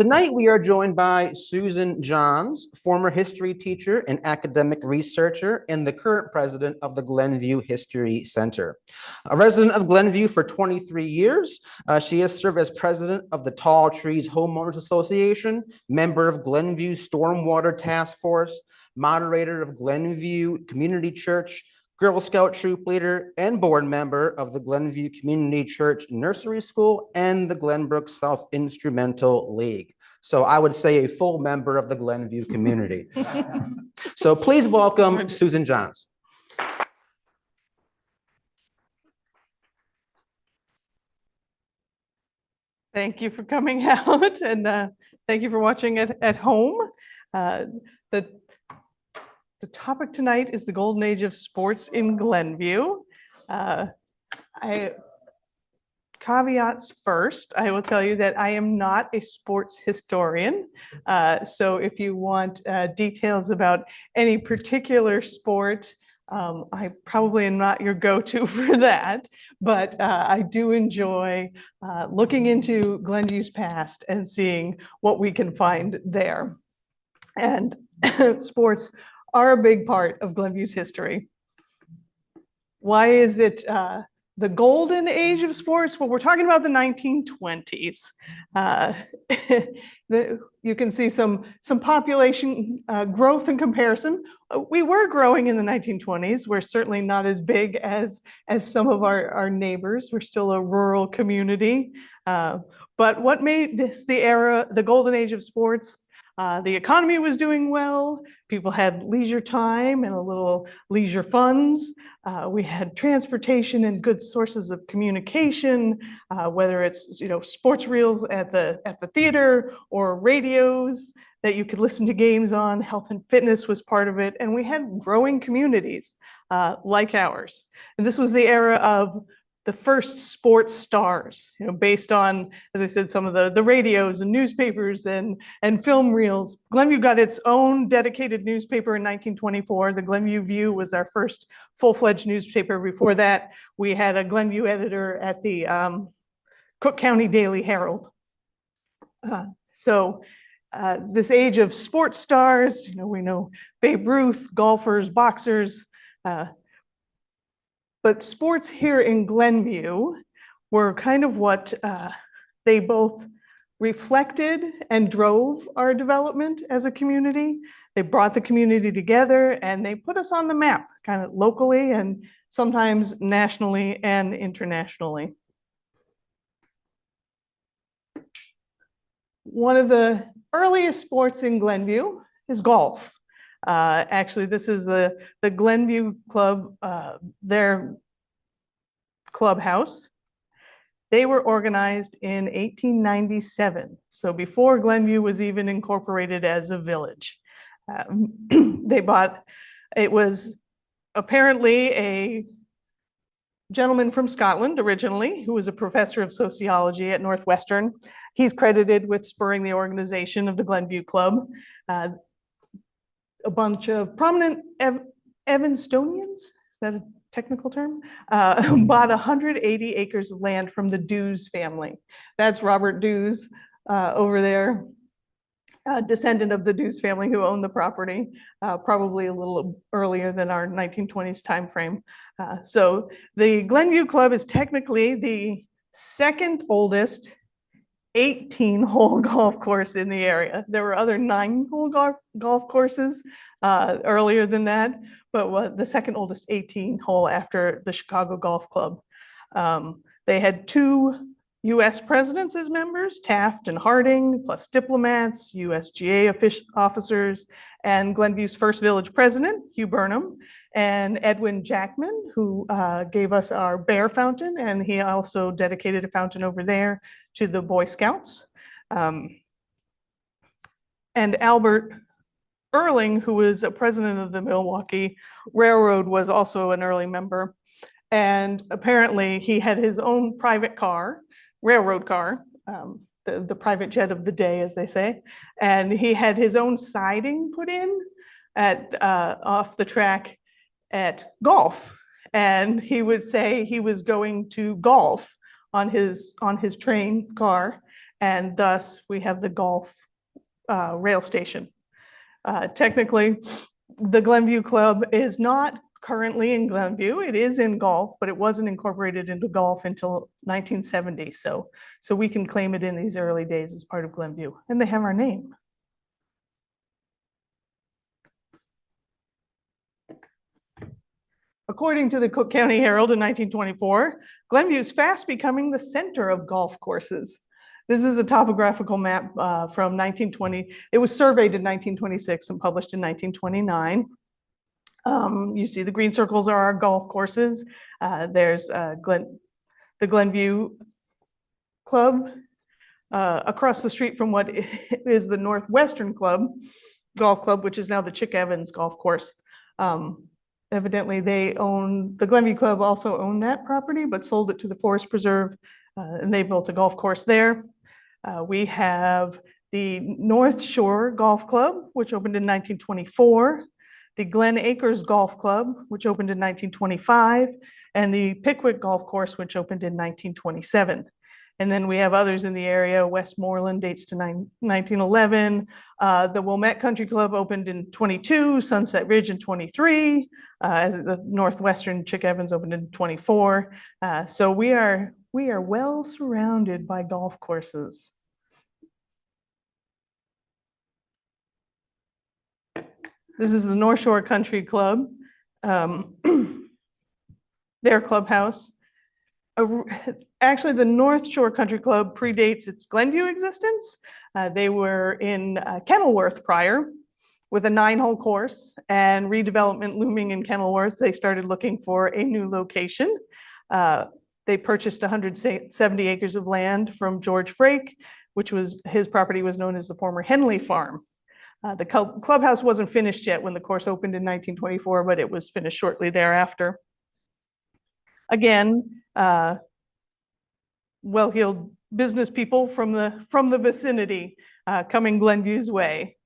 Tonight, we are joined by Susan Johns, former history teacher and academic researcher, and the current president of the Glenview History Center. A resident of Glenview for 23 years, she has served as president of the Tall Trees Homeowners Association, member of Glenview Stormwater Task Force, moderator of Glenview Community Church, Girl Scout troop leader, and board member of the Glenview Community Church Nursery School and the Glenbrook South Instrumental League. So I would say a full member of the Glenview community. So please welcome Susan Johns. Thank you for coming out, and thank you for watching at home. The topic tonight is the golden age of sports in Glenview. Caveats first, I will tell you that I am not a sports historian. So if you want details about any particular sport, I probably am not your go-to for that, but I do enjoy looking into Glenview's past and seeing what we can find there. And sports are a big part of Glenview's history. Why is it the golden age of sports? Well, we're talking about the 1920s. You can see some population growth in comparison. We were growing in the 1920s. We're certainly not as big as some of our neighbors. We're still a rural community. But what made this the golden age of sports? The economy was doing well. People had leisure time and a little leisure funds. We had transportation and good sources of communication, whether it's sports reels at the theater or radios that you could listen to games on. Health and fitness was part of it, and we had growing communities like ours. And this was the era of the first sports stars, based on, as I said, some of the radios and newspapers and film reels. Glenview got its own dedicated newspaper in 1924. The Glenview View was our first full-fledged newspaper. Before that, we had a Glenview editor at the Cook County Daily Herald. This age of sports stars, we know Babe Ruth, golfers, boxers, but sports here in Glenview were kind of what they both reflected and drove our development as a community. They brought the community together and they put us on the map, kind of locally and sometimes nationally and internationally. One of the earliest sports in Glenview is golf. Actually, this is the Glenview Club, their clubhouse. They were organized in 1897, so before Glenview was even incorporated as a village. It was apparently a gentleman from Scotland originally, who was a professor of sociology at Northwestern. He's credited with spurring the organization of the Glenview Club. A bunch of prominent Evanstonians, is that a technical term? Bought 180 acres of land from the Dews family. That's Robert Dews over there, descendant of the Dews family who owned the property, probably a little earlier than our 1920s timeframe. So the Glenview Club is technically the second oldest 18-hole golf course in the area. There were other 9-hole golf courses earlier than that, but the second oldest 18-hole after the Chicago Golf Club. They had 2 U.S. presidents as members, Taft and Harding, plus diplomats, USGA officers, and Glenview's first village president, Hugh Burnham, and Edwin Jackman, who gave us our bear fountain, and he also dedicated a fountain over there to the Boy Scouts. And Albert Erling, who was a president of the Milwaukee Railroad, was also an early member. And apparently he had his own private car, railroad car, the private jet of the day, as they say. And he had his own siding put in at off the track at golf. And he would say he was going to golf on his train car. and thus we have the golf rail station. Technically, the Glenview Club is not currently in Glenview. It is in golf, but it wasn't incorporated into golf until 1970. So we can claim it in these early days as part of Glenview, and they have our name. According to the Cook County Herald in 1924, Glenview is fast becoming the center of golf courses. This is a topographical map from 1920. It was surveyed in 1926 and published in 1929. You see the green circles are our golf courses. There's the Glenview Club across the street from what is the Northwestern Golf Club, which is now the Chick Evans Golf Course. Evidently, the Glenview Club also owned that property, but sold it to the Forest Preserve, and they built a golf course there. We have the North Shore Golf Club, which opened in 1924, the Glen Acres Golf Club, which opened in 1925, and the Pickwick Golf Course, which opened in 1927. And then we have others in the area. Westmoreland dates to 1911. The Wilmette Country Club opened in 22, Sunset Ridge in 23, as the Northwestern Chick Evans opened in 24. So we are well surrounded by golf courses. This is the North Shore Country Club, their clubhouse. Actually, the North Shore Country Club predates its Glenview existence. They were in Kenilworth prior with a 9-hole course, and redevelopment looming in Kenilworth, they started looking for a new location. They purchased 170 acres of land from George Frake, which was his property was known as the former Henley Farm. The clubhouse wasn't finished yet when the course opened in 1924, but it was finished shortly thereafter. Again, well-heeled business people from the vicinity coming Glenview's way.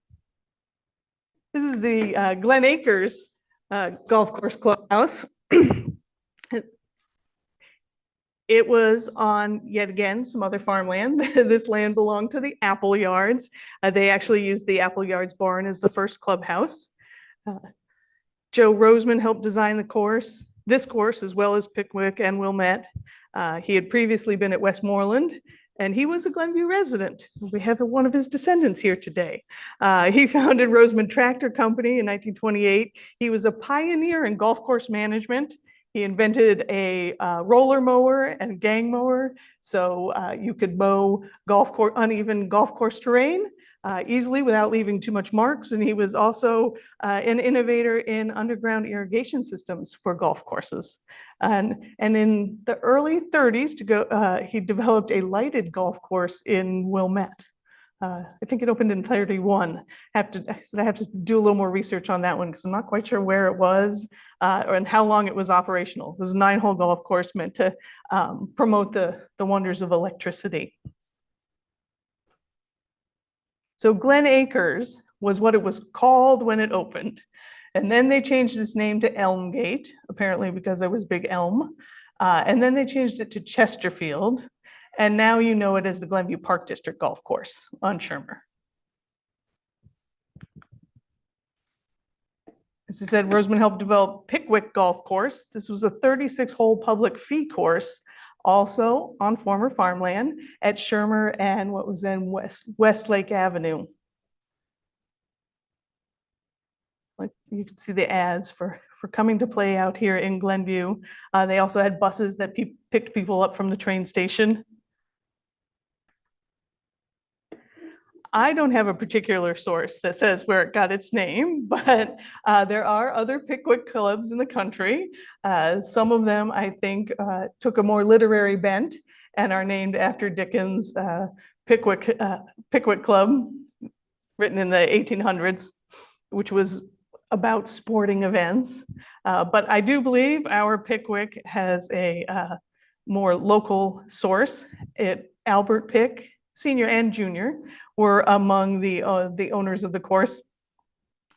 This is the Glen Acres Golf Course Clubhouse. It was on, yet again, some other farmland. This land belonged to the Apple Yards. They actually used the Apple Yards barn as the first clubhouse. Joe Roseman helped design this course, as well as Pickwick and Wilmette. He had previously been at Westmoreland, and he was a Glenview resident. We have one of his descendants here today. He founded Roseman Tractor Company in 1928. He was a pioneer in golf course management. He invented a roller mower and a gang mower, so you could mow uneven golf course terrain easily without leaving too much marks. And he was also an innovator in underground irrigation systems for golf courses. And in the early 30s, he developed a lighted golf course in Wilmette. I think it opened in 31. I have to do a little more research on that one because I'm not quite sure where it was and how long it was operational. It was a 9-hole golf course meant to promote the wonders of electricity. So Glen Acres was what it was called when it opened. And then they changed its name to Elmgate, apparently because there was big elm. And then they changed it to Chesterfield. And now you know it as the Glenview Park District Golf Course on Shermer. As I said, Roseman helped develop Pickwick Golf Course. This was a 36-hole public fee course, also on former farmland at Shermer and what was then Westlake Avenue. Like you can see the ads for coming to play out here in Glenview. They also had buses that picked people up from the train station. I don't have a particular source that says where it got its name, but there are other Pickwick clubs in the country. Some of them, I think, took a more literary bent and are named after Dickens' Pickwick Club, written in the 1800s, which was about sporting events. But I do believe our Pickwick has a more local source. Albert Pick, Senior and Junior, were among the owners of the course.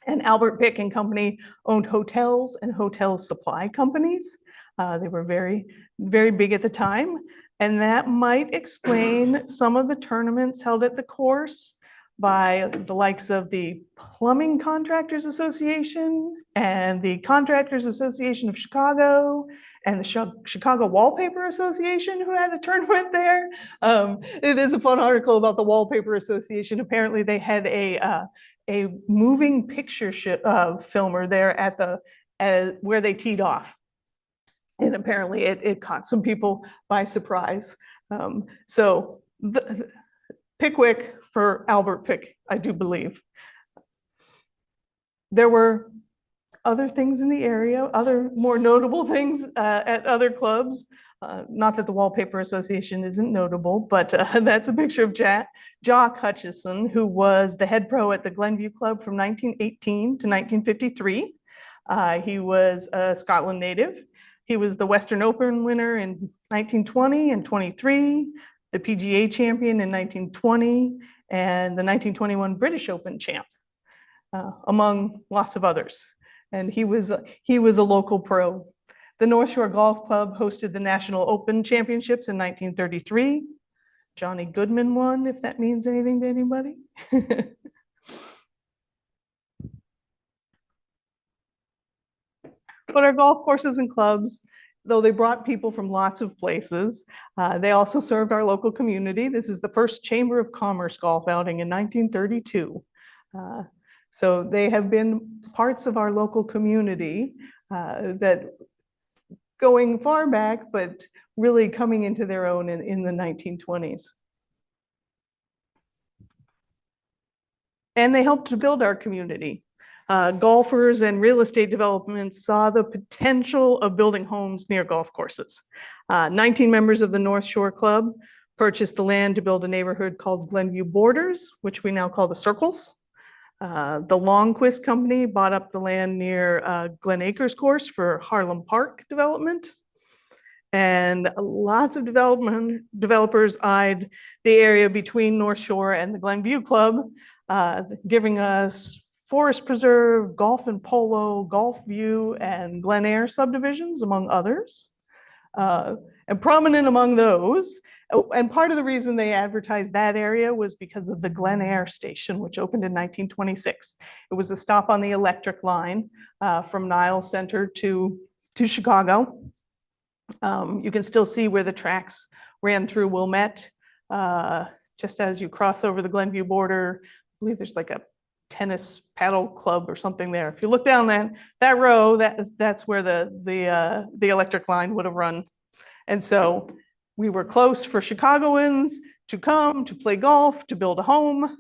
And Albert Pick and Company owned hotels and hotel supply companies. They were very, very big at the time. And that might explain some of the tournaments held at the course by the likes of the Plumbing Contractors Association and the Contractors Association of Chicago and the Chicago Wallpaper Association, who had a tournament there. It is a fun article about the Wallpaper Association. Apparently they had a moving picture filmer there at where they teed off. And apparently it caught some people by surprise. So Pickwick for Albert Pick, I do believe. There were other things in the area, other more notable things at other clubs. Not that the Wallpaper Association isn't notable, but that's a picture of Jock Hutchison, who was the head pro at the Glenview Club from 1918 to 1953. He was a Scotland native. He was the Western Open winner in 1920 and 23, the PGA champion in 1920, and the 1921 British Open champ, among lots of others. And he was a local pro. The North Shore Golf Club hosted the National Open Championships in 1933. Johnny Goodman won, if that means anything to anybody. But our golf courses and clubs, though they brought people from lots of places, they also served our local community. This is the first Chamber of Commerce golf outing in 1932. So they have been parts of our local community that going far back, but really coming into their own in the 1920s. And they helped to build our community. Golfers and real estate developments saw the potential of building homes near golf courses. 19 members of the North Shore Club purchased the land to build a neighborhood called Glenview Borders, which we now call the Circles. The Longquist Company bought up the land near Glen Acres Course for Harlem Park development. And lots of developers eyed the area between North Shore and the Glenview Club, giving us Forest Preserve, Golf and Polo, Golf View, and Glen Air subdivisions, among others. And prominent among those, and part of the reason they advertised that area was because of the Glen Air station, which opened in 1926. It was a stop on the electric line from Niles Center to Chicago. You can still see where the tracks ran through Wilmette. Just as you cross over the Glenview border, I believe there's like a tennis paddle club or something there. If you look down that row, that's where the electric line would have run. And so we were close for Chicagoans to come, to play golf, to build a home.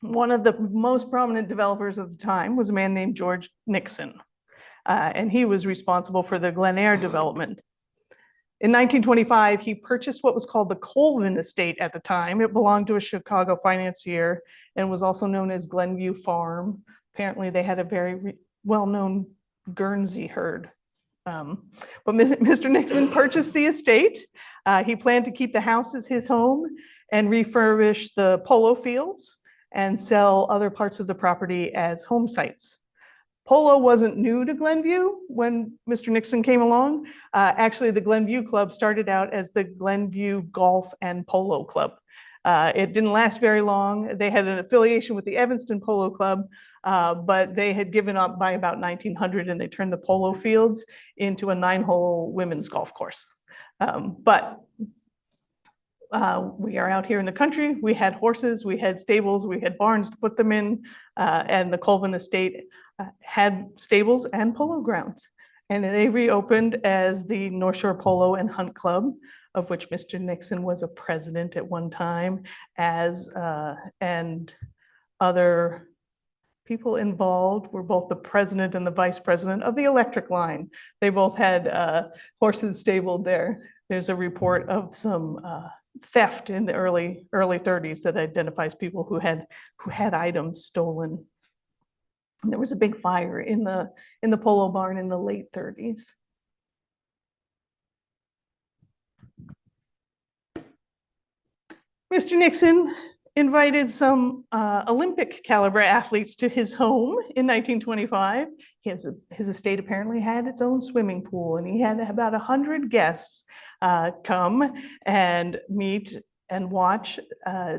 One of the most prominent developers of the time was a man named George Nixon. And he was responsible for the Glen Air development. In 1925, he purchased what was called the Colvin Estate at the time. It belonged to a Chicago financier and was also known as Glenview Farm. Apparently, they had a very well-known Guernsey herd. But Mr. Nixon purchased the estate. He planned to keep the house as his home and refurbish the polo fields and sell other parts of the property as home sites. Polo wasn't new to Glenview when Mr. Nixon came along. Actually, the Glenview Club started out as the Glenview Golf and Polo Club. It didn't last very long. They had an affiliation with the Evanston Polo Club, but they had given up by about 1900 and they turned the polo fields into a 9-hole women's golf course. But we are out here in the country. We had horses, we had stables, we had barns to put them in, and the Colvin Estate had stables and polo grounds. And they reopened as the North Shore Polo and Hunt Club, of which Mr. Nixon was a president at one time, and other people involved were both the president and the vice president of the electric line. They both had horses stabled there. There's a report of some theft in the early 30s that identifies people who had items stolen. And there was a big fire in the polo barn in the late 30s. Mr. Nixon invited some Olympic caliber athletes to his home in 1925. His estate apparently had its own swimming pool, and he had about 100 guests come and meet and watch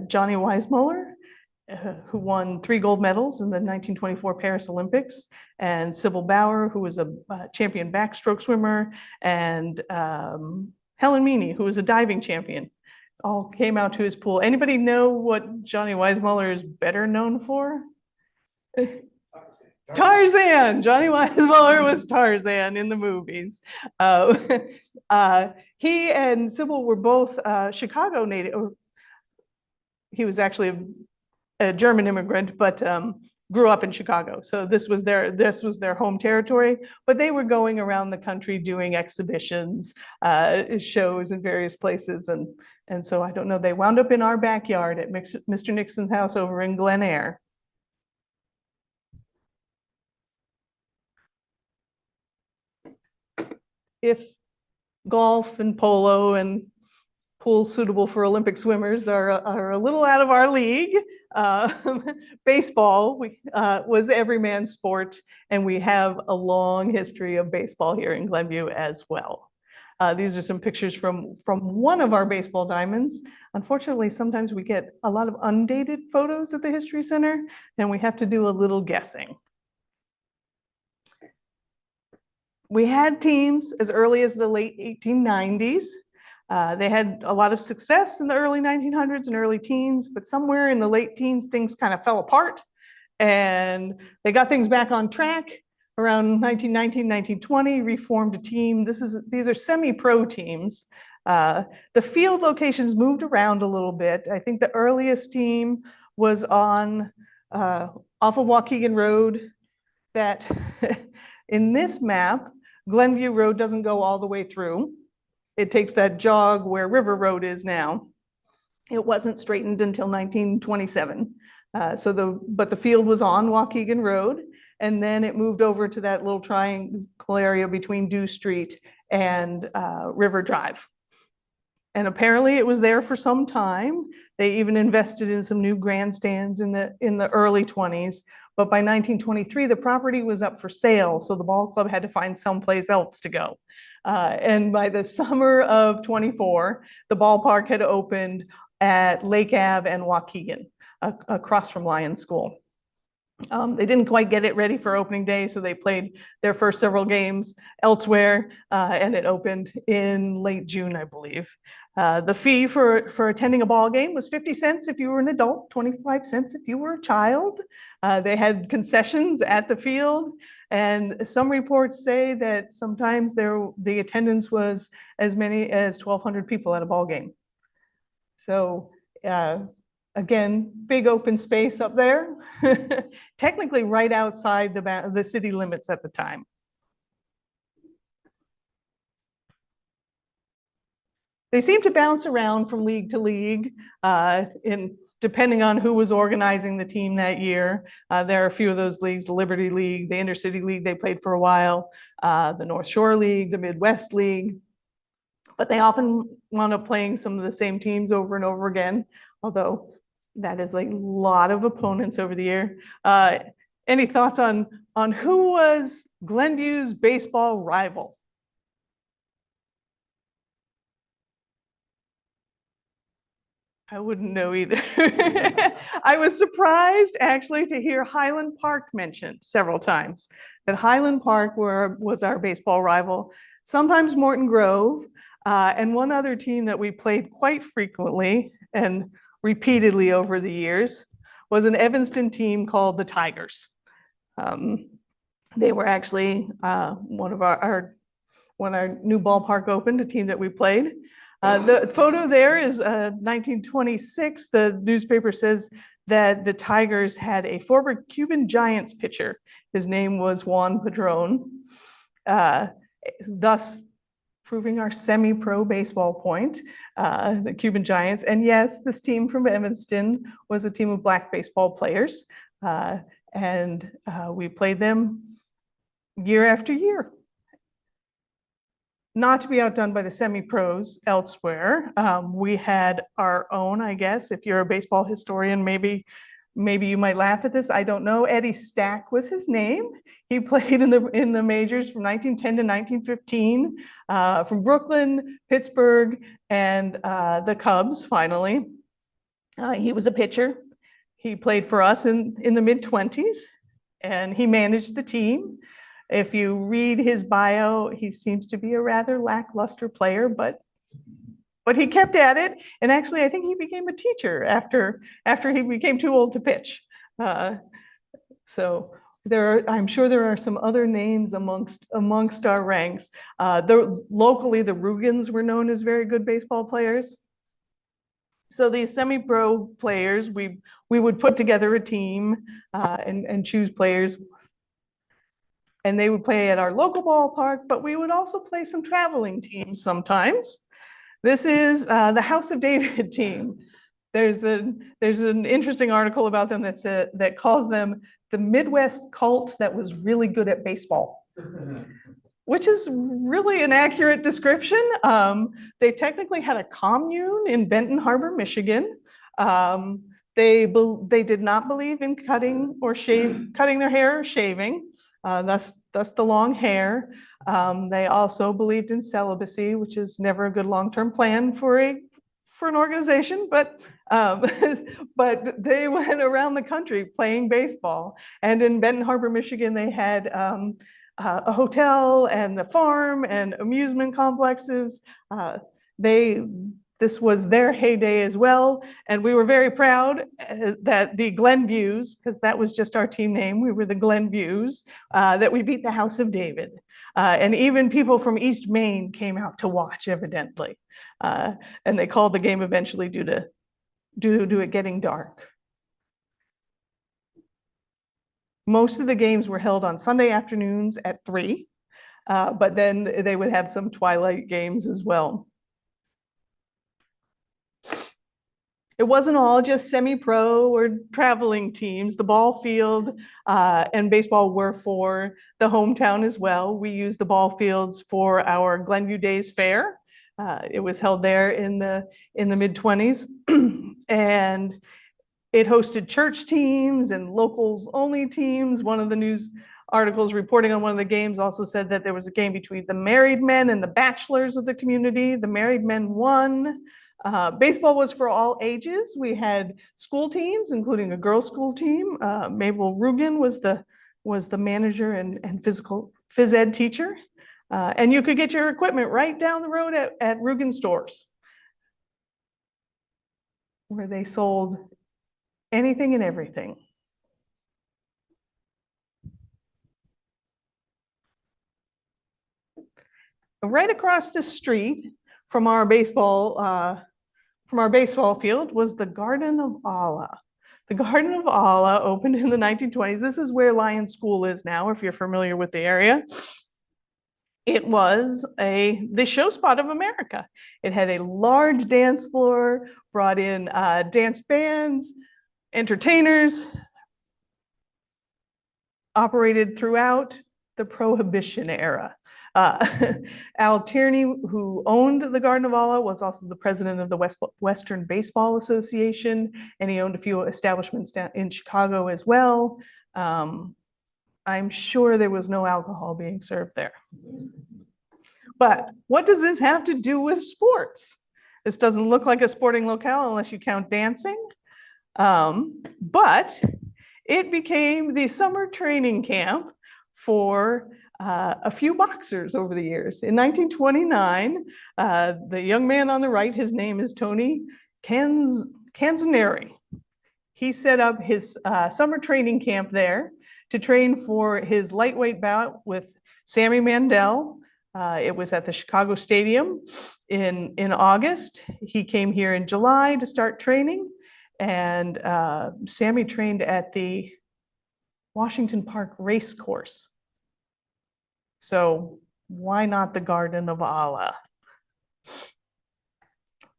Johnny Weissmuller, who won 3 gold medals in the 1924 Paris Olympics, and Sybil Bauer, who was a champion backstroke swimmer, and Helen Meany, who was a diving champion, all came out to his pool. Anybody know what Johnny Weissmuller is better known for? Tarzan. Johnny Weissmuller was Tarzan in the movies. He and Sybil were both Chicago native. He was actually a German immigrant, but grew up in Chicago. So this was their home territory, but they were going around the country doing exhibitions, shows in various places. And so I don't know, they wound up in our backyard at Mr. Nixon's house over in Glen Eyre. If golf and polo and pools suitable for Olympic swimmers are a little out of our league, baseball was every man's sport, and we have a long history of baseball here in Glenview as well. These are some pictures from one of our baseball diamonds. Unfortunately, sometimes we get a lot of undated photos at the History Center, and we have to do a little guessing. We had teams as early as the late 1890s. They had a lot of success in the early 1900s and early teens, but somewhere in the late teens, things kind of fell apart, and they got things back on track. Around 1919, 1920, reformed a team. These are semi-pro teams. The field locations moved around a little bit. I think the earliest team was on off of Waukegan Road. That in this map, Glenview Road doesn't go all the way through. It takes that jog where River Road is now. It wasn't straightened until 1927. But the field was on Waukegan Road, and then it moved over to that little triangle area between Dew Street and River Drive. And apparently it was there for some time. They even invested in some new grandstands in the early 20s. But by 1923, the property was up for sale, so the ball club had to find someplace else to go. And by the summer of 24, the ballpark had opened at Lake Ave and Waukegan, across from Lyons School. They didn't quite get it ready for opening day, so they played their first several games elsewhere, and it opened in late June, I believe. The fee for attending a ball game was 50 cents if you were an adult, 25 cents if you were a child. They had concessions at the field, and some reports say that sometimes the attendance was as many as 1,200 people at a ball game. So again, big open space up there, technically right outside the city limits at the time. They seem to bounce around from league to league, depending on who was organizing the team that year. There are a few of those leagues: the Liberty League, the Intercity League they played for a while, the North Shore League, the Midwest League. But they often wound up playing some of the same teams over and over again, although that is a lot of opponents over the year. Any thoughts on who was Glenview's baseball rival? I wouldn't know either. I was surprised actually to hear Highland Park mentioned several times, that Highland Park was our baseball rival, sometimes Morton Grove, and one other team that we played quite frequently and repeatedly over the years was an Evanston team called the Tigers. They were actually when our new ballpark opened, a team that we played. The photo there is 1926. The newspaper says that the Tigers had a former Cuban Giants pitcher. His name was Juan Padron, thus proving our semi-pro baseball point, the Cuban Giants. And yes, this team from Evanston was a team of Black baseball players, and we played them year after year. not to be outdone by the semi-pros elsewhere. We had our own, I guess, if you're a baseball historian, maybe you might laugh at this. I don't know. Eddie Stack was his name. He played in the majors from 1910 to 1915, from Brooklyn, Pittsburgh, and the Cubs. Finally, he was a pitcher. He played for us in the mid-20s, and he managed the team. If you read his bio, he seems to be a rather lackluster player, but he kept at it. And actually, I think he became a teacher after he became too old to pitch. So I'm sure there are some other names amongst our ranks. Locally, the Rugans were known as very good baseball players. So these semi-pro players, we would put together a team and choose players. And they would play at our local ballpark, but we would also play some traveling teams sometimes. This is the House of David team. There's an interesting article about them that calls them the Midwest cult that was really good at baseball, which is really an accurate description. They technically had a commune in Benton Harbor, Michigan. They did not believe in cutting their hair or shaving. Thus the long hair. They also believed in celibacy, which is never a good long-term plan for an organization, but they went around the country playing baseball. And in Benton Harbor, Michigan, they had a hotel and the farm and amusement complexes. This was their heyday as well. And we were very proud that the Glenviews, because that was just our team name, we were the Glenviews, that we beat the House of David. And even people from East Maine came out to watch, evidently. And they called the game eventually due to it getting dark. Most of the games were held on Sunday afternoons at 3, but then they would have some twilight games as well. It wasn't all just semi-pro or traveling teams. The ball field and baseball were for the hometown as well. We used the ball fields for our Glenview Days Fair. It was held there in the mid-20s, and it hosted church teams and locals only teams. One of the news articles reporting on one of the games also said that there was a game between the married men and the bachelors of the community. The married men won. Baseball was for all ages. We had school teams, including a girls' school team. Mabel Rugen was the manager and phys ed teacher. And you could get your equipment right down the road at Rugen stores, where they sold anything and everything. Right across the street from our baseball field was the Garden of Allah. The Garden of Allah opened in the 1920s. This is where Lion School is now, if you're familiar with the area. It was the show spot of America. It had a large dance floor, brought in dance bands, entertainers, operated throughout the Prohibition era. Al Tierney, who owned the Garden of Allah, was also the president of the Western Baseball Association, and he owned a few establishments down in Chicago as well. I'm sure there was no alcohol being served there. But what does this have to do with sports? This doesn't look like a sporting locale unless you count dancing. But it became the summer training camp for a few boxers over the years. In 1929, the young man on the right, his name is Tony Canzoneri. He set up his summer training camp there to train for his lightweight bout with Sammy Mandel. It was at the Chicago Stadium in August. He came here in July to start training, and Sammy trained at the Washington Park race course. So why not the Garden of Allah?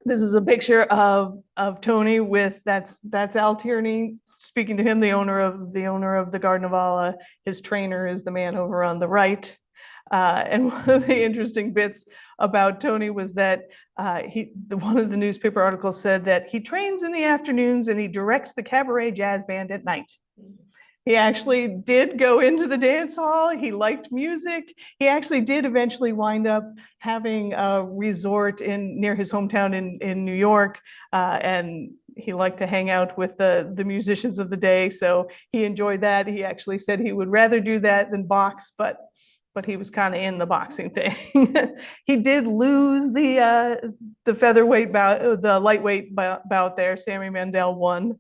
This is a picture of Tony with that's Al Tierney speaking to him, the owner of the Garden of Allah. His trainer is the man over on the right. And one of the interesting bits about Tony was that one of the newspaper articles said that he trains in the afternoons and he directs the cabaret jazz band at night. He actually did go into the dance hall. He liked music. He actually did eventually wind up having a resort near his hometown in New York. And he liked to hang out with the musicians of the day. So he enjoyed that. He actually said he would rather do that than box, but he was kind of in the boxing thing. He did lose the featherweight bout, the lightweight bout there. Sammy Mandel won.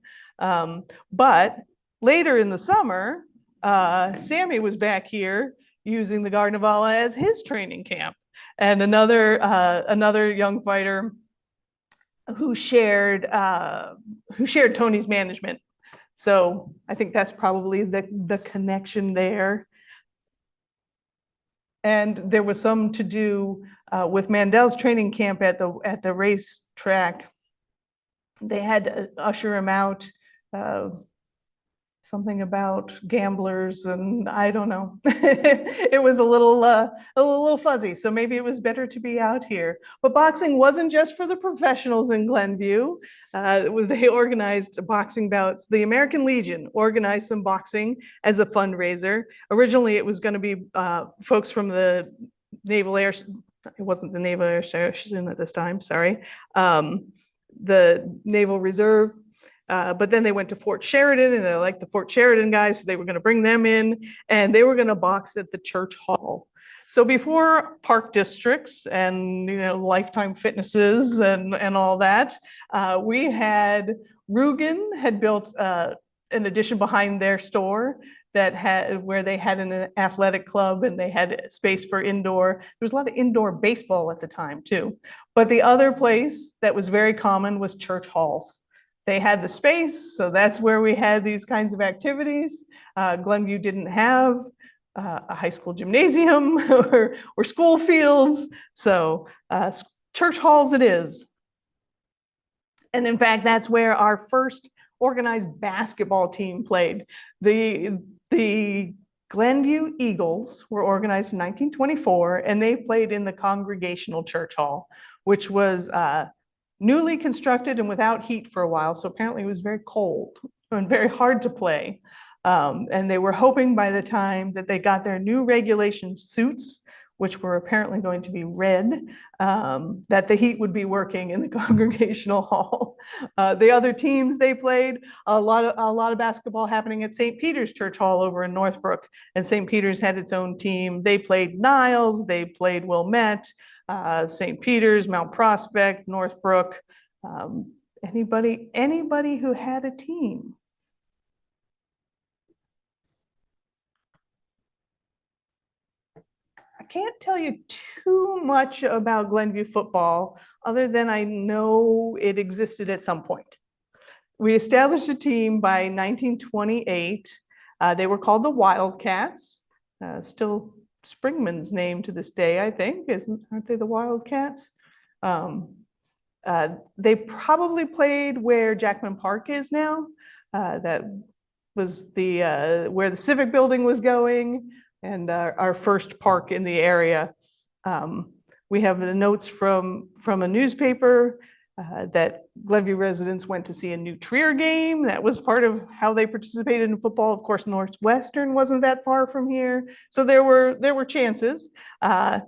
But later in the summer, Sammy was back here using the Garden of Allah as his training camp. And another young fighter who shared Tony's management. So I think that's probably the connection there. And there was some to do with Mandel's training camp at the racetrack. They had to usher him out. Something about gamblers, and I don't know. It was a little fuzzy, so maybe it was better to be out here. But boxing wasn't just for the professionals in Glenview. They organized boxing bouts. The American Legion organized some boxing as a fundraiser. Originally, it was going to be folks from the Naval Air. It wasn't the Naval Air Station at this time. Sorry, the Naval Reserve. But then they went to Fort Sheridan and they liked the Fort Sheridan guys, so they were going to bring them in and they were going to box at the church hall. So before park districts and Lifetime Fitnesses and all that, we had Rugen had built an addition behind their store where they had an athletic club and they had space for indoor. There was a lot of indoor baseball at the time too. But the other place that was very common was church halls. They had the space, so that's where we had these kinds of activities. Glenview didn't have a high school gymnasium or school fields, so church halls it is. And in fact, that's where our first organized basketball team played. The Glenview Eagles were organized in 1924, and they played in the Congregational Church Hall, which was newly constructed and without heat for a while. So apparently it was very cold and very hard to play. And they were hoping by the time that they got their new regulation suits, which were apparently going to be red, that the heat would be working in the Congregational Hall. The other teams they played, a lot of basketball happening at St. Peter's Church Hall over in Northbrook. And St. Peter's had its own team. They played Niles, they played Wilmette, St. Peter's, Mount Prospect, Northbrook, anybody who had a team. I can't tell you too much about Glenview football other than I know it existed at some point. We established a team by 1928. They were called the Wildcats, still Springman's name to this day, I think, aren't they the Wildcats? They probably played where Jackman Park is now. That was where the Civic Building was going, and our first park in the area. We have the notes from a newspaper that Glenview residents went to see a New Trier game. That was part of how they participated in football. Of course, Northwestern wasn't that far from here. So there were chances. The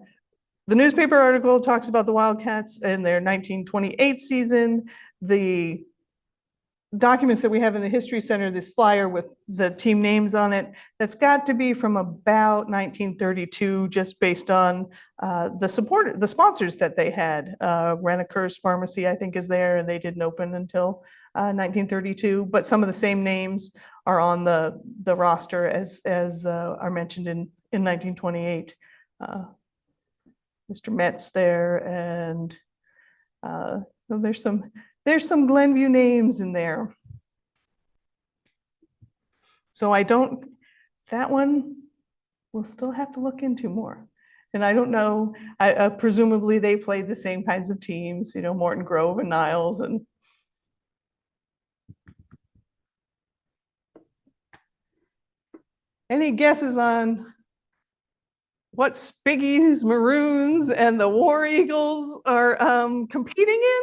newspaper article talks about the Wildcats in their 1928 season. The documents that we have in the History Center, this flyer with the team names on it, that's got to be from about 1932, just based on the sponsors that they had. Reniker's Pharmacy, I think, is there, and they didn't open until 1932. But some of the same names are on the roster as are mentioned in 1928. Mr. Metz there, and there's some Glenview names in there. So that one we'll still have to look into more. And I don't know, presumably they played the same kinds of teams, Morton Grove and Niles. And any guesses on what Spiggies, Maroons, and the War Eagles are competing in.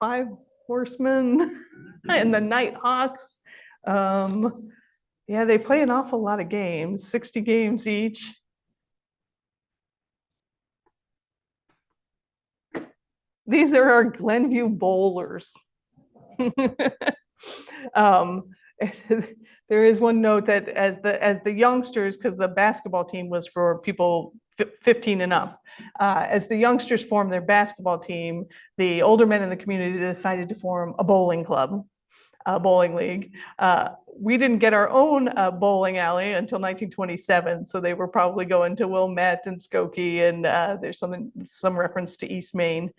Five Horsemen and the Nighthawks. Yeah, they play an awful lot of games, 60 games each. These are our Glenview bowlers. um, there is one note that as the youngsters, because the basketball team was for people 15 and up, as the youngsters formed their basketball team, the older men in the community decided to form a bowling club, a bowling league. We didn't get our own bowling alley until 1927, so they were probably going to Wilmette and Skokie, and there's some reference to East Main.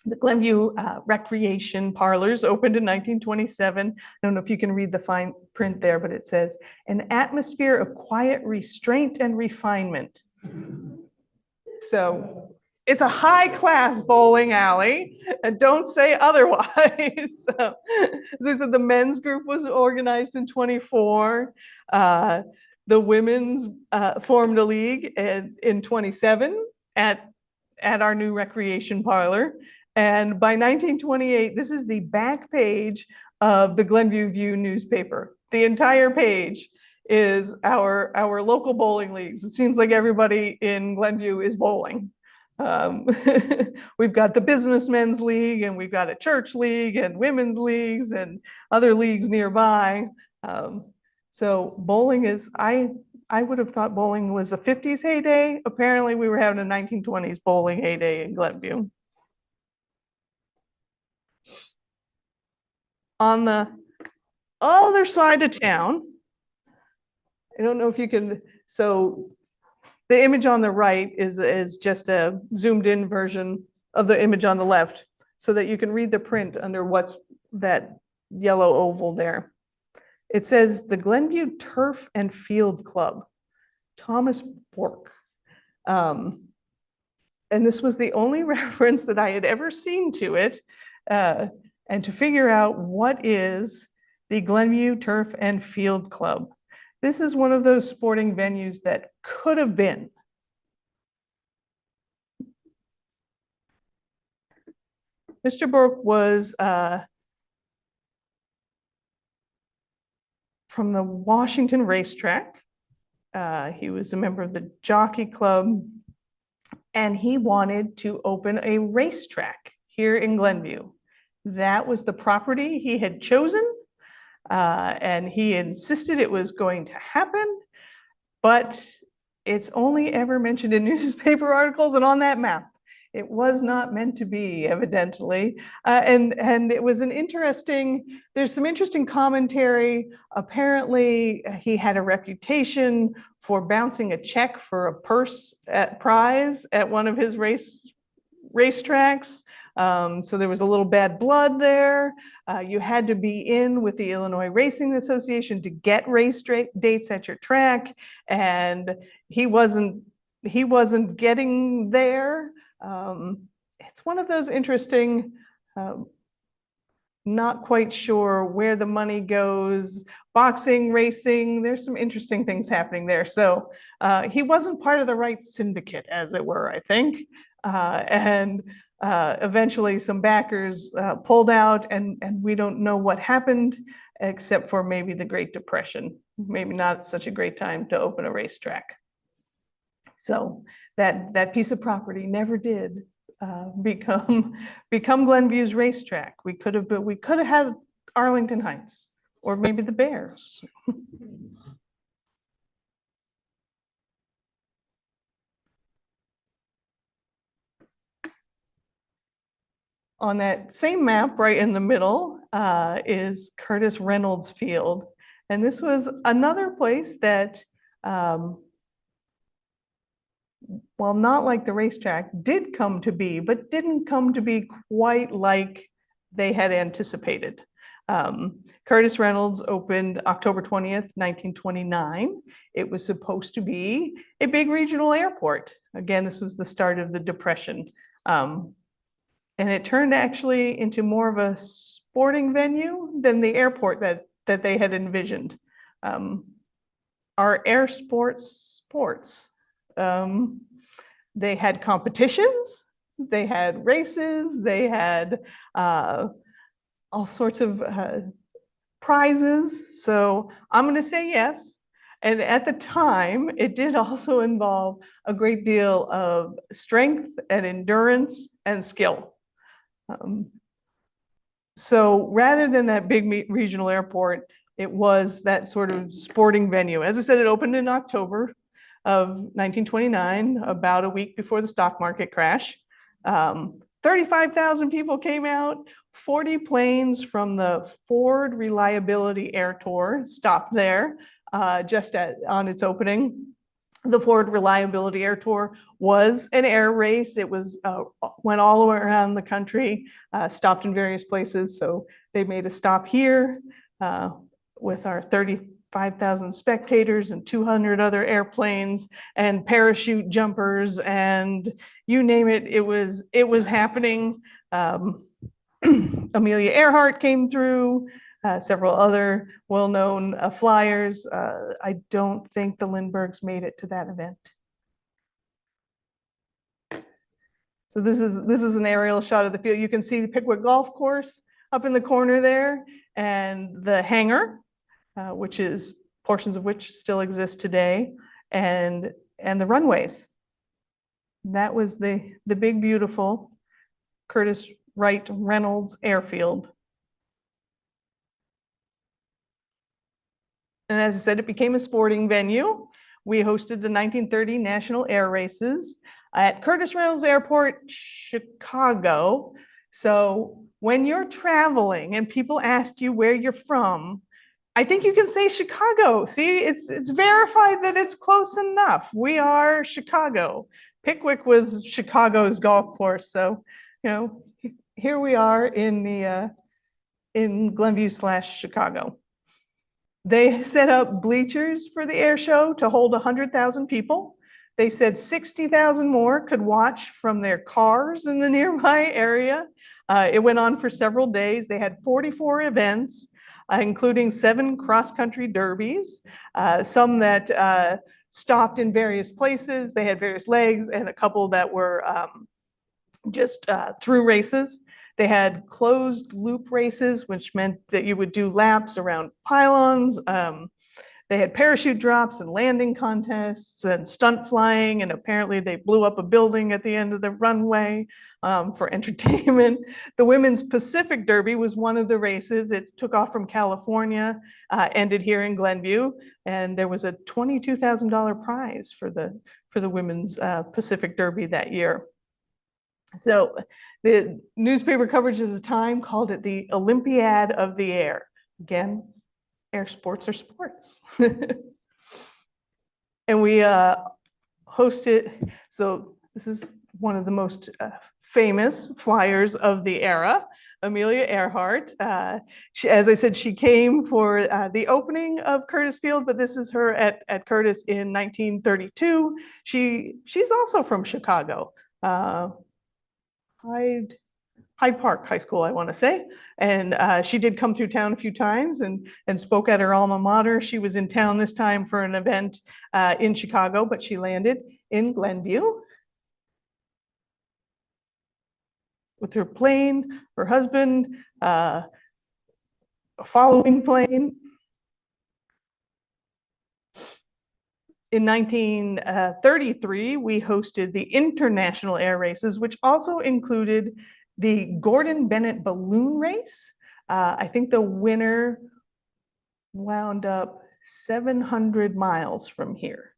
The Glenview Recreation Parlors opened in 1927. I don't know if you can read the fine print there, but it says, an atmosphere of quiet restraint and refinement. So it's a high-class bowling alley, and don't say otherwise. So, as I said, the men's group was organized in 24. The women's formed a league in 27 at our new recreation parlor. And by 1928, this is the back page of the Glenview View newspaper. The entire page is our local bowling leagues. It seems like everybody in Glenview is bowling. We've got the Businessmen's League, and we've got a church league and women's leagues and other leagues nearby. So bowling is, I would have thought bowling was a 50s heyday. Apparently we were having a 1920s bowling heyday in Glenview. On the other side of town, I don't know if you can, so the image on the right is just a zoomed in version of the image on the left, so that you can read the print under what's that yellow oval there. It says the Glenview Turf and Field Club, Thomas Bork. And this was the only reference that I had ever seen to it. And to figure out what is the Glenview Turf and Field Club. This is one of those sporting venues that could have been. Mr. Bork was from the Washington racetrack. He was a member of the Jockey Club, and he wanted to open a racetrack here in Glenview. That was the property he had chosen, and he insisted it was going to happen, but it's only ever mentioned in newspaper articles and on that map. It was not meant to be, evidently. And it was an interesting, there's some interesting commentary. Apparently, he had a reputation for bouncing a check for a prize at one of his racetracks. So there was a little bad blood there. You had to be in with the Illinois Racing Association to get race dates at your track, and he wasn't getting there. It's one of those interesting, not quite sure where the money goes, boxing, racing, there's some interesting things happening there. So he wasn't part of the right syndicate, as it were, I think. Eventually some backers pulled out, and we don't know what happened, except for maybe the Great Depression. Maybe not such a great time to open a racetrack. So that piece of property never did become Glenview's racetrack. We could have had Arlington Heights, or maybe the Bears. On that same map, right in the middle, is Curtis Reynolds Field. And this was another place that, well, not like the racetrack, did come to be, but didn't come to be quite like they had anticipated. Curtis Reynolds opened October 20th, 1929. It was supposed to be a big regional airport. Again, this was the start of the Depression. And it turned actually into more of a sporting venue than the airport that they had envisioned. Our air sports. They had competitions, they had races, they had all sorts of prizes. So I'm going to say yes. And at the time, it did also involve a great deal of strength and endurance and skill. So rather than that big regional airport, it was that sort of sporting venue. As I said, it opened in October of 1929, about a week before the stock market crash. 35,000 people came out, 40 planes from the Ford Reliability Air Tour stopped there on its opening. The Ford Reliability Air Tour was an air race. It was went all the way around the country, stopped in various places. So they made a stop here with our 35,000 spectators and 200 other airplanes and parachute jumpers and you name it. It was happening. Amelia Earhart came through. Several other well-known flyers. I don't think the Lindberghs made it to that event. So this is an aerial shot of the field. You can see the Pickwick Golf Course up in the corner there, and the hangar, which is portions of which still exist today, and the runways. That was the big, beautiful Curtiss Wright Reynolds Airfield. And as I said, it became a sporting venue. We hosted the 1930 National Air Races at Curtiss Reynolds Airport, Chicago. So when you're traveling and people ask you where you're from, I think you can say Chicago. See, it's verified that it's close enough. We are Chicago. Pickwick was Chicago's golf course. So, here we are in Glenview/Chicago. They set up bleachers for the air show to hold 100,000 people. They said 60,000 more could watch from their cars in the nearby area. It went on for several days. They had 44 events, including 7 cross-country derbies, some that stopped in various places. They had various legs and a couple that were just through races. They had closed loop races, which meant that you would do laps around pylons. They had parachute drops and landing contests and stunt flying, and apparently they blew up a building at the end of the runway for entertainment. The Women's Pacific Derby was one of the races. It took off from California, ended here in Glenview, and there was a $22,000 prize for the Women's Pacific Derby that year. So the newspaper coverage at the time called it the Olympiad of the Air. Again, air sports are sports. And we hosted, so this is one of the most famous flyers of the era, Amelia Earhart. As I said, she came for the opening of Curtiss Field, but this is her at Curtiss in 1932. She's also from Chicago. Hyde Park High School, I want to say. And she did come through town a few times and spoke at her alma mater. She was in town this time for an event in Chicago, but she landed in Glenview with her plane, her husband, a following plane. In 1933, we hosted the International Air Races, which also included the Gordon Bennett Balloon Race. I think the winner wound up 700 miles from here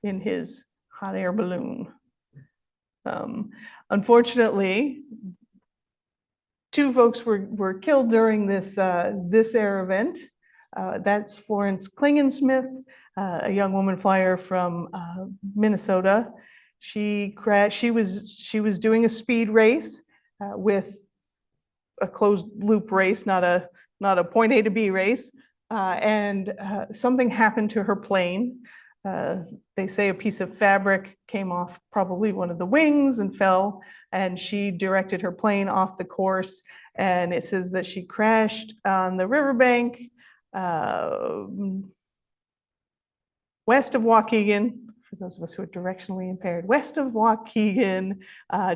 in his hot air balloon. Unfortunately, 2 folks were killed during this air event. That's Florence Klingensmith, a young woman flyer from Minnesota. She crashed. She was doing a speed race with a closed loop race, not a point A to B race, and something happened to her plane. They say a piece of fabric came off probably one of the wings and fell, and she directed her plane off the course. And it says that she crashed on the riverbank west of Waukegan, for those of us who are directionally impaired, west of Waukegan,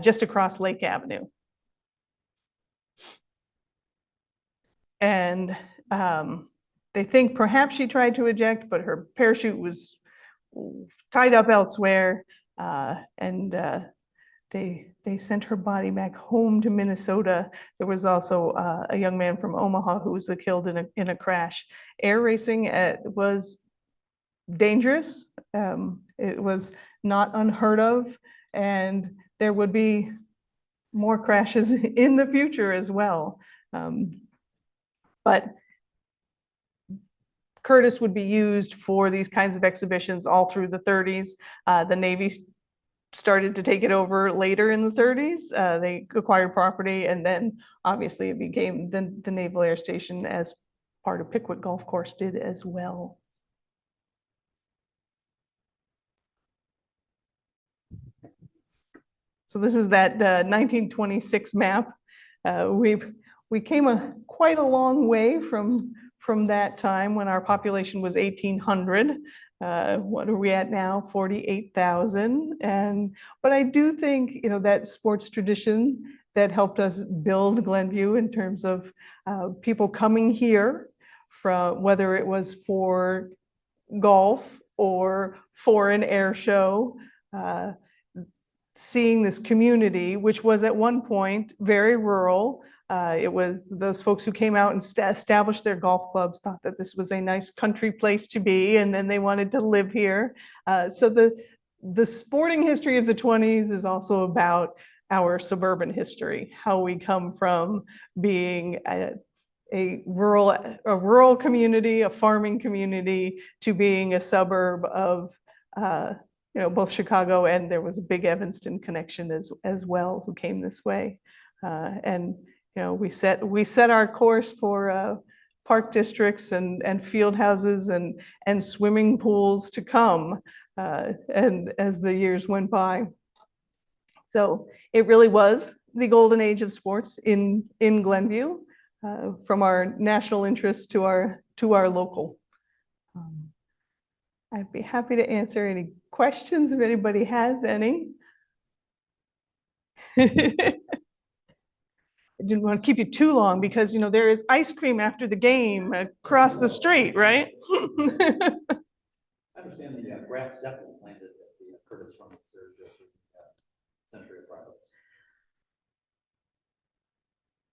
just across Lake Avenue. And they think perhaps she tried to eject, but her parachute was tied up elsewhere, and they sent her body back home to Minnesota. There was also a young man from Omaha who was killed in a crash. Air racing was dangerous. It was not unheard of, and there would be more crashes in the future as well. But Curtiss would be used for these kinds of exhibitions all through the 30s. The Navy started to take it over later in the 30s. They acquired property, and then obviously it became the Naval Air Station, as part of Pickwick Golf Course did as well. So this is that 1926 map. We came quite a long way from that time when our population was 1,800. What are we at now? 48,000. But I do think, you know, that sports tradition that helped us build Glenview in terms of people coming here from, whether it was for golf or for an air show, seeing this community, which was at one point very rural. It was those folks who came out and established their golf clubs, thought that this was a nice country place to be, and then they wanted to live here. So the sporting history of the 20s is also about our suburban history, how we come from being a rural community, a farming community, to being a suburb of you know, both Chicago, and there was a big Evanston connection as well, who came this way. And you know, we set our course for park districts and field houses and swimming pools to come, and as the years went by. So it really was the golden age of sports in Glenview, from our national interest to our local. I'd be happy to answer any questions if anybody has any. I didn't want to keep you too long because, you know, there is ice cream after the game across the street, right? I understand the Graf Zeppelin landed at the Curtiss Rumble Series Century of Pilots.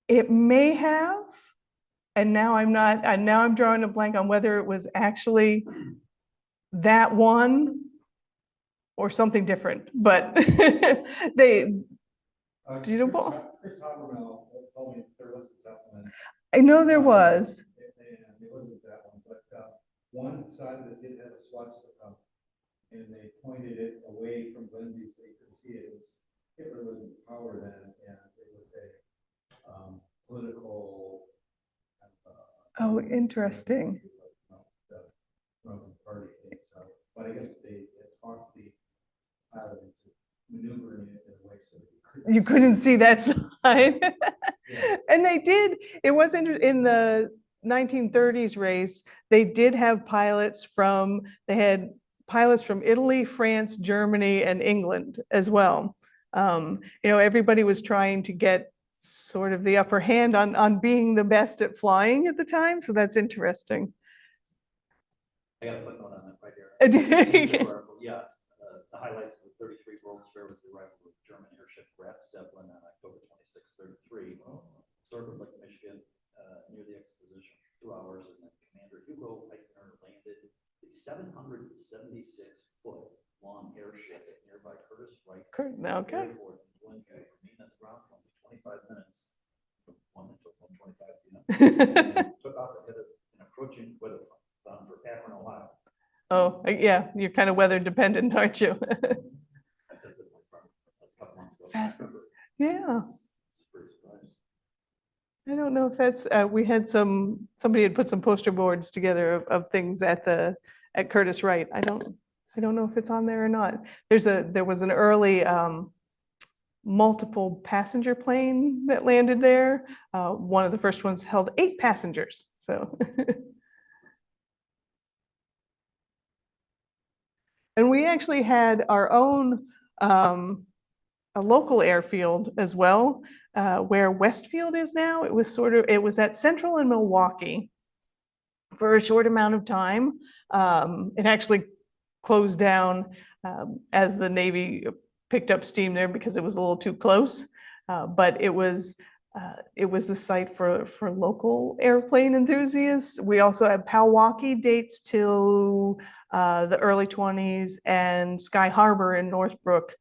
It may have, and now I'm drawing a blank on whether it was actually that one or something different, but they, do you know? Chris Habermel told me there was a Zeppelin. I know there was. And it wasn't that one, but one side of it did have a swastika, and they pointed it away from Glenview so you could see it. It was, Hitler was in power then, and it was a political. Oh, interesting. The Roman party. So, but I guess they talked the pilot into maneuvering it in a way so You couldn't see that side. Yeah. And they did, it wasn't in the 1930s race, they did have pilots they had pilots from Italy, France, Germany, and England as well. You know, everybody was trying to get sort of the upper hand on being the best at flying at the time. So that's interesting. I got a footnote on that right here. Yeah, the highlights of the 33 World's Fair was the arrival of German airship Graf Zeppelin on October 26, 33, sort of like Michigan, near the exposition, 2 hours, and then Commander Hugo Eichner landed the 776-foot long airship at nearby Curtiss Wright Okay. Airport in Glenview. Remained on the ground for only 25 minutes. One that took 125, you know, and took off ahead of an approaching weather front bound for Akron, Ohio. Oh, yeah, you're kind of weather dependent, aren't you? I said that my friend a couple months ago. I remember. Yeah. Pretty surprised. I don't know if that's, we had somebody had put some poster boards together of things at Curtiss Wright. I don't I don't know if it's on there or not. There was an early multiple passenger plane that landed there. One of the first ones held 8 passengers. So, and we actually had our own a local airfield as well, where Westfield is now. It was at Central in Milwaukee for a short amount of time. It actually closed down as the Navy picked up steam there because it was a little too close. But it was the site for local airplane enthusiasts. We also had Palwaukee dates till the early 20s, and Sky Harbor in Northbrook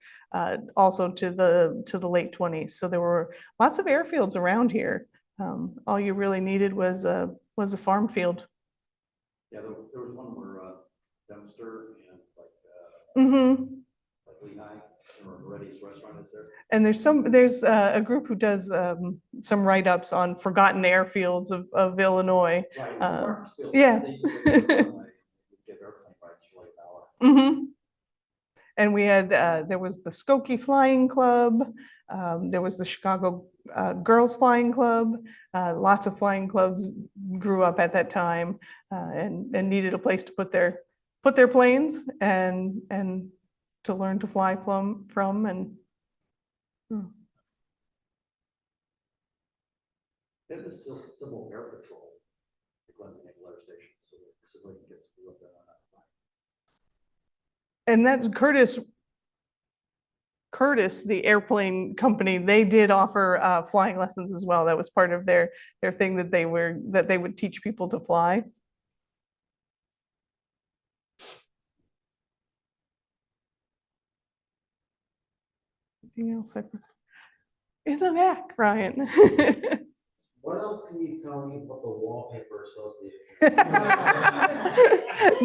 also to the late 20s. So there were lots of airfields around here. All you really needed was a farm field. Yeah, there was one where Dempster and like Lehigh or Reddy's restaurant is there. And there's a group who does some write-ups on forgotten airfields of Illinois. Right, it's Martinsville. Yeah. They give airplane rides for like an hour. And we had there was the Skokie Flying Club, there was the Chicago Girls Flying Club. Lots of flying clubs grew up at that time, and needed a place to put their planes and to learn to fly from and. They have the Civil Air Patrol, the Glenview Naval Air Station, so the civilian gets to go up there on that flight. And that's Curtiss, the airplane company, they did offer flying lessons as well. That was part of their thing that they would teach people to fly. Anything else? In the back, Ryan. What else can you tell me about the Wallpaper Association?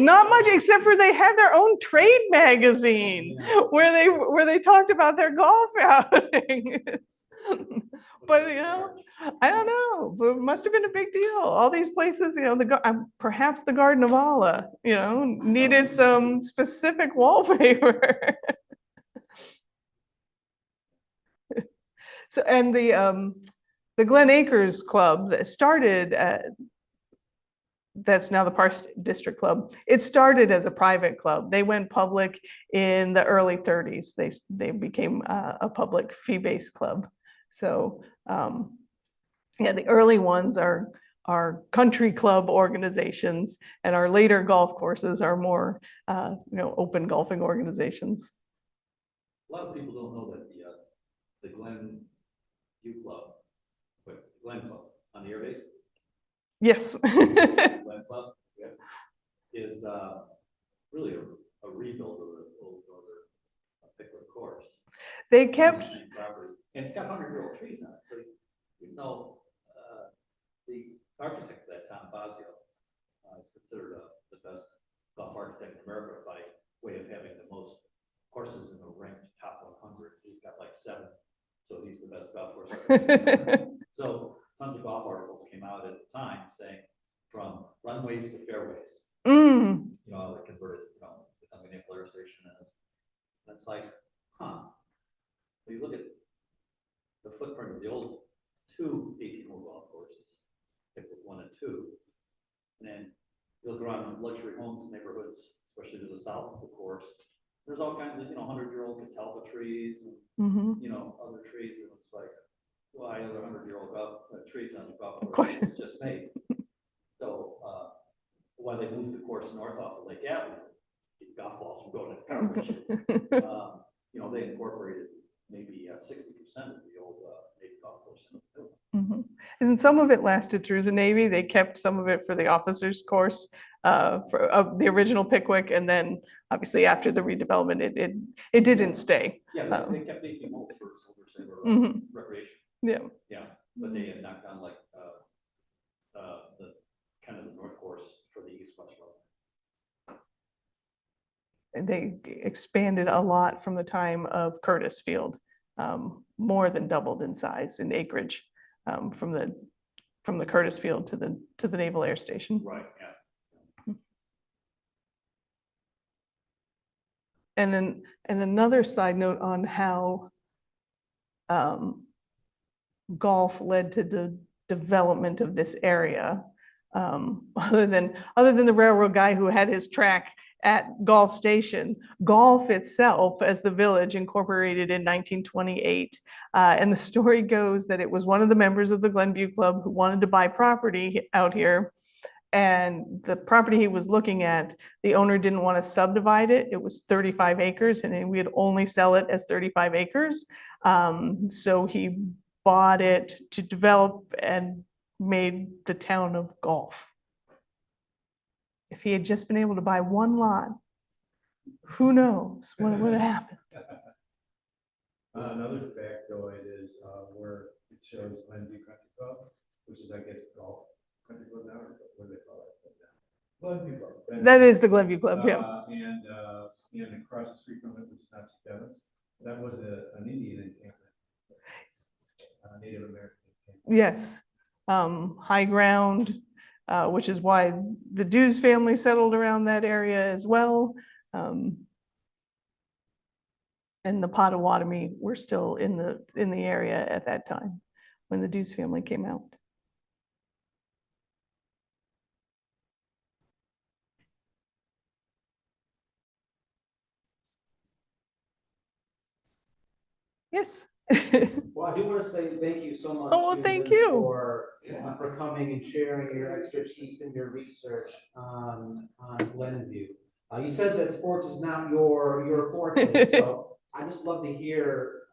Not much, except for they had their own trade magazine where they talked about their golf outing. But I don't know. But it must have been a big deal. All these places, perhaps the Garden of Allah, needed some specific wallpaper. So, and the Glen Acres Club that started that's now the Parks District Club. It started as a private club. They went public in the early 30s. They became a public fee-based club. So yeah, the early ones are country club organizations, and our later golf courses are more open golfing organizations. A lot of people don't know that the Glenview Club, Glen Club on the airbase. Yes. Glen Club is really a rebuild of the old northern Pickwick course. They kept property, and it's got 100-year-old trees on it. So the architect of that, Tom Fazio, is considered the best golf architect in America by way of having the most courses in the ranked top 100. He's got like 7. So he's the best golf course. So tons of golf articles came out at the time saying from runways to fairways. How they converted, becoming a naval air station is. And it's like, when you look at the footprint of the old 2 18-hole golf courses, Pickwick 1 and 2, and then you look around luxury homes neighborhoods, especially to the south of the course. There's all kinds of 100-year-old catalpa trees and other trees, and it's like, why are there 100-year-old trees on the golf course? It's just made. So while they moved the course north off of Lake Avenue, keep golf balls from going into garbage. They incorporated maybe 60% of the old Navy golf course in the building. And some of it lasted through the Navy. They kept some of it for the officers' course of the original Pickwick, and then obviously after the redevelopment, it didn't stay. Yeah, they kept 18 holes for Silver Saber recreation. Yeah, but they had knocked down like the kind of the north course for the east-west road. and they expanded a lot from the time of Curtis Field, more than doubled in size and acreage from the Curtis Field to the Naval Air Station. Right. Yeah. and another side note on how golf led to the development of this area. Other than the railroad guy who had his track at Golf Station, golf itself as the village incorporated in 1928. And the story goes that it was one of the members of the Glenview Club who wanted to buy property out here. And the property he was looking at, the owner didn't want to subdivide it. It was 35 acres and we would only sell it as 35 acres. So he bought it to develop and made the town of Golf. If he had just been able to buy one lot, who knows what would have happened. Another factoid is where it shows Glenview Country Club, which is, I guess, golf country club now, or what do they call it? Glenview Club. That is the Glenview Club, yeah. And across the street from it, which is not Devon's, that was an Indian encampment, Native American encampment. Yes, high ground, which is why the Dews family settled around that area as well. And the Potawatomi were still in the area at that time when the Dews family came out. Yes. Well, I do want to say thank you so much. Oh, well, thank Susan, you. for coming and sharing your expertise and your research on Glenview. You said that sports is not your forte, so I just love to hear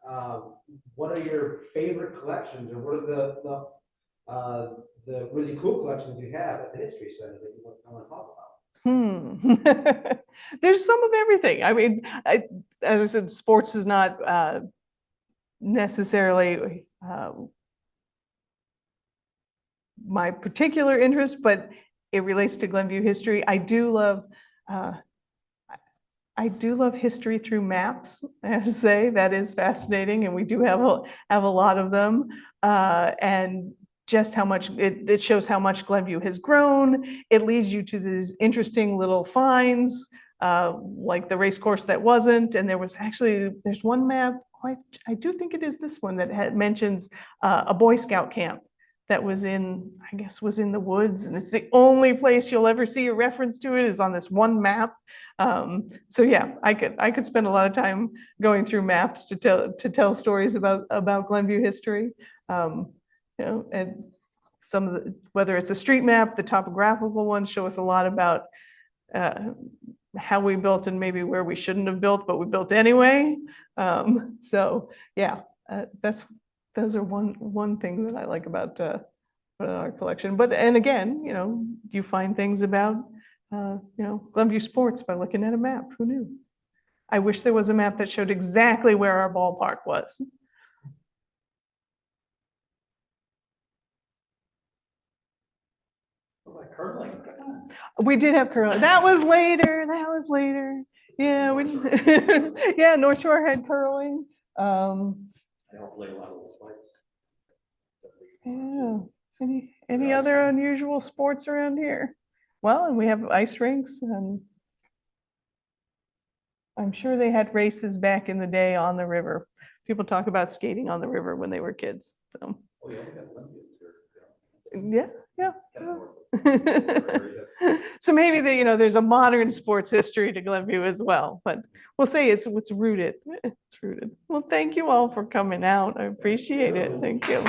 what are your favorite collections, or what are the really cool collections you have at the History Center that you want to talk about? There's some of everything. I mean, as I said, sports is not necessarily my particular interest, but it relates to Glenview history. I do love history through maps. I have to say that is fascinating, and we do have a lot of them, and just how much it shows how much Glenview has grown. It leads you to these interesting little finds, like the race course that wasn't. And there's one map, I do think it is this one, that mentions a Boy Scout camp that was in the woods. And it's the only place you'll ever see a reference to it is on this one map. So yeah, I could spend a lot of time going through maps to tell stories about Glenview history. And some of whether it's a street map, the topographical ones show us a lot about how we built and maybe where we shouldn't have built, but we built anyway. So yeah, those are one thing that I like about our collection. And again, you find things about Glenview sports by looking at a map. Who knew? I wish there was a map that showed exactly where our ballpark was. Curling. We did have curling. That was later. Yeah, yeah, North Shore had curling. I don't play a lot of those fights. Yeah. Any other unusual sports around here? Well, and we have ice rinks, and I'm sure they had races back in the day on the river. People talk about skating on the river when they were kids. So. Oh yeah, we got Olympians here. Yeah. So maybe there's a modern sports history to Glenview as well, but we'll say it's rooted. It's rooted. Well, thank you all for coming out. I appreciate it. Thank you.